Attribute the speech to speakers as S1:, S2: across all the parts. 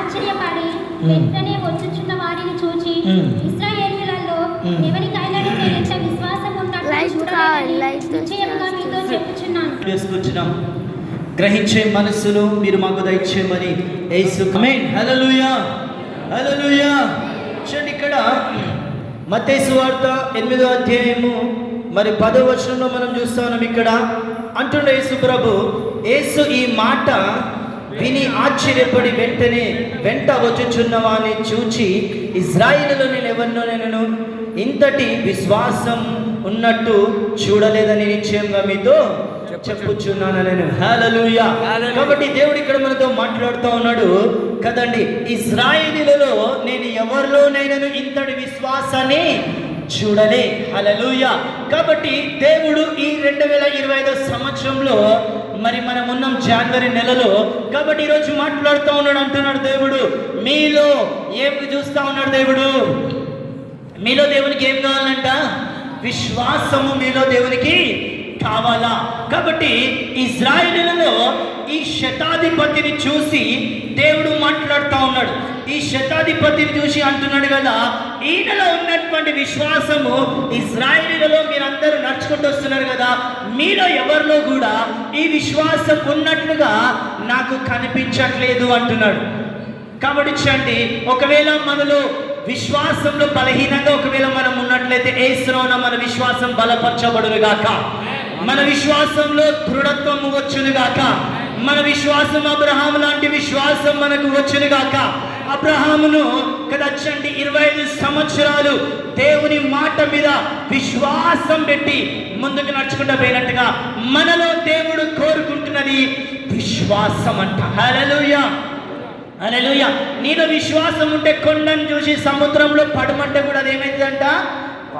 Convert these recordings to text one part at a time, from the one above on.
S1: ఆశ్చర్యపడి వెంటనే వచ్చుచున్న వారిని చూచి ఇశ్రాయేలీయులలో ఎవరికైనాను నేను ఎంత విశ్వాసం ఉన్నట్టు చూడలేదని నిశ్చయముగా మీతో చెప్పుచున్నాను.
S2: గ్రహించే మనస్సును మీరు మాకు దయచేయమని యేసు ఆమేన్. హల్లెలూయా హల్లెలూయా. చూడండి ఇక్కడ మత్తయి సువార్త 8వ అధ్యాయము మరి 10వ వచనంలో మనం చూస్తున్నాం. ఇక్కడ అంటుండే యేసు ప్రభు, యేసు ఈ మాట విని ఆశ్చర్యపడి వెంట వచ్చుచున్న వారిని చూచి ఇశ్రాయేలులో నేను ఎవరినో నేను ఇంతటి విశ్వాసం ఉన్నట్టు చూడలేదని నిశ్చయంగా మీతో చెప్పుచున్నాను నేను. హల్లెలూయా. కాబట్టి దేవుడు ఇక్కడ మనతో మాట్లాడుతూ ఉన్నాడు కదండి, ఇశ్రాయేలీయులలో నేను ఎవరిలోనైనా ఇంతటి విశ్వాసాన్ని చూడలే. హల్లెలూయా. కాబట్టి దేవుడు ఈ 2025 సంవత్సరంలో మరి మనం ఉన్నాం జనవరి నెలలో. కాబట్టి ఈరోజు మాట్లాడుతూ ఉన్నాడు, అంటున్నాడు దేవుడు, మీలో ఏం చూస్తా ఉన్నాడు దేవుడు? మీలో దేవునికి ఏం కావాలంట? విశ్వాసము మీలో దేవునికి కావాలా? కాబట్టి ఇశ్రాయేలులలో ఈ శతాధిపతిని చూసి దేవుడు మాట్లాడుతూ ఉన్నాడు. ఈ శతాధిపతిని చూసి అంటున్నాడు కదా, ఈయనలో ఉన్నటువంటి విశ్వాసము ఇశ్రాయేలులలో మీరందరూ నడుచుకుంటూ వస్తున్నారు కదా, మీలో ఎవరిలో కూడా ఈ విశ్వాసం ఉన్నట్లుగా నాకు కనిపించట్లేదు అంటున్నాడు. కాబట్టి చూడండి, ఒకవేళ మనలో విశ్వాసంలో బలహీనంగా ఒకవేళ మనం ఉన్నట్లయితే యేసులోన మన విశ్వాసం బలపరచబడును గాక, మన విశ్వాసంలో దృఢత్వము వచ్చును గాక, మన విశ్వాసం అబ్రహాము లాంటి విశ్వాసం మనకు వచ్చును గాక. అబ్రహామును కదా చండి 25 సంవత్సరాలు దేవుని మాట మీద విశ్వాసం పెట్టి ముందుకు నడుచుకుంటూ పోయినట్టుగా మనలో దేవుడు కోరుకుంటున్నది విశ్వాసం అంట. హల్లెలూయా హల్లెలూయా. నీలో విశ్వాసం ఉంటే కొండను చూసి సముద్రంలో పడమంటే కూడా అది ఏమైందంట?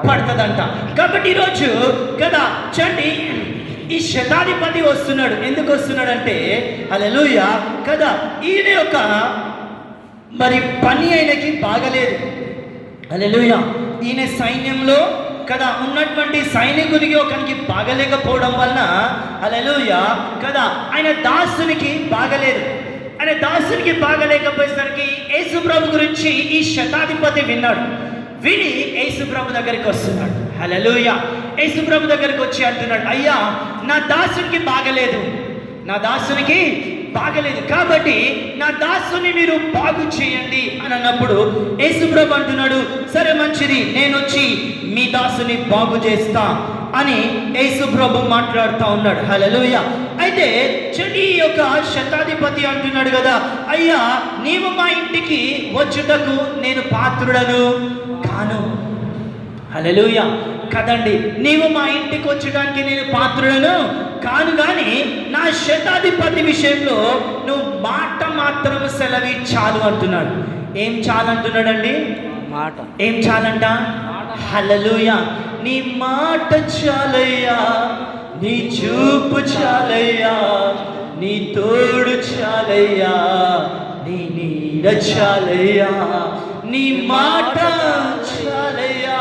S2: పడుతుందంట. కాబట్టి ఈరోజు కదా చండి ఈ శతాధిపతి వస్తున్నాడు. ఎందుకు వస్తున్నాడంటే హల్లెలూయా కదా, ఈయన యొక్క మరి పని ఆయనకి బాగలేదు. హల్లెలూయా. ఈయన సైన్యంలో కదా ఉన్నటువంటి సైనికునికి ఒకరికి బాగలేకపోవడం వలన హల్లెలూయా కదా ఆయన దాసునికి బాగలేదు. ఆయన దాసునికి బాగలేకపోయేసరికి యేసు ప్రభు గురించి ఈ శతాధిపతి విన్నాడు. విని యేసు ప్రభు దగ్గరికి వస్తున్నాడు. హల్లెలూయా. యేసు ప్రభు దగ్గరికి వచ్చి అంటున్నాడు, అయ్యా నా దాసునికి బాగలేదు, నా దాసునికి బాగలేదు, కాబట్టి నా దాసుని మీరు బాగు చేయండి అని అన్నప్పుడు యేసు ప్రభు అంటున్నాడు, సరే మంచిది, నేను వచ్చి మీ దాసుని బాగు చేస్తా అని యేసు ప్రభు మాట్లాడుతూ ఉన్నాడు. హల్లెలూయా. అయితే చెడి యొక్క శతాధిపతి అంటున్నాడు కదా, అయ్యా నీవు మా ఇంటికి వచ్చుటకు నేను పాత్రుడను కాను. హల్లెలూయా కదండి, నీవు మా ఇంటికి వచ్చడానికి నేను పాత్రుడను కాను, కానీ నా శతాధిపతి విషయంలో నువ్వు మాట మాత్రం సెలవి చాలు అంటున్నాడు. ఏం చాలు అంటున్నాడండి? మాట. ఏం చాలంట? హల్లెలూయా. నీ మాట చాలయ్యా, నీ చూపు చాలయ్యా, నీ తోడు చాలయ్యా, నీ నీడ చాలయ్యా, నీ మాట చాలయ్యా,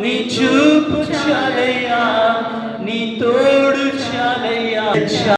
S2: నీ చూపు చాలయ్యా, నీ తోడు చాలయ్యా.